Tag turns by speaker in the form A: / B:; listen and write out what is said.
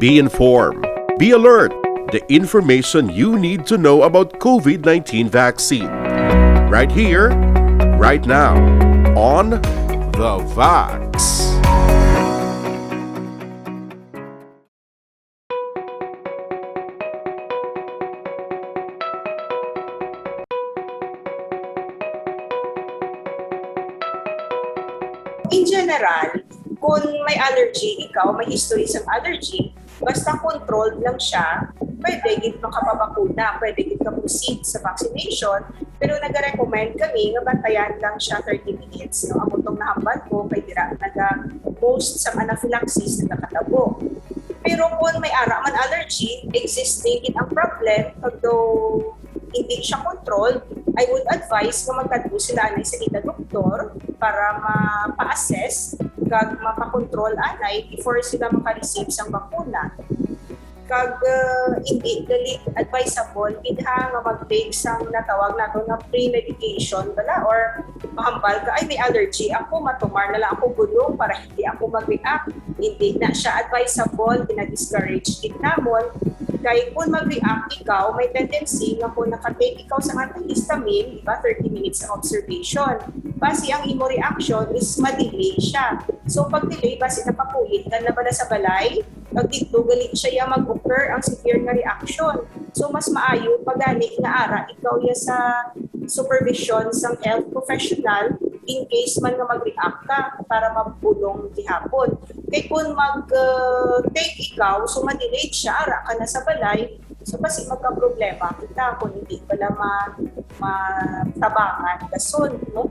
A: Be informed. Be alert. The information you need to know about COVID-19 vaccine. Right here, right now, on THEVAX.
B: In general, kung may allergy ikaw, may history sa allergy, basta controlled lang siya, pwede gid makapabakuna, pwede gid ka-proceed sa vaccination, pero nag-recommend kami nga bantayan lang siya 30 minutes. No, amutong nahambal ko, kay dira naga-most sa anaphylaxis, nagkakatabo. Pero kung may ara man allergy, existing in ang problem, although hindi siya controlled, I would advise na magkadto sila anay sa ida doktor para mapa-assess kag mapa-control anay before sila maka-receive sang bakuna. Kag hindi dali advisable bidha nga mag-take sang natawag nato nga pre-medication bala or mahambal ka ay may allergy ako, matumar na lang ako gulong para hindi ako mag-react. Hindi na siya advisable, dinadiscourage din namon. Kaya kung mag-react ikaw, may tendency na kung nakatake ikaw sa antihistamine, diba, 30 minutes ng observation. Basi ang imo reaction is ma-delay siya. So pag delay, basi napapulit ka na ba na sa balay, pag dito galit siya mag-occur ang severe na reaction. So mas maayo pag gani na ara, ikaw ya sa supervision ng health professional in case man nga mag-react ka para mabulong gihapon. Kaya kung mag-take ikaw, so ma-delay siya, ara ka na sa balay, so kasi magka-problema kita kung hindi pala matabangan kasun, no?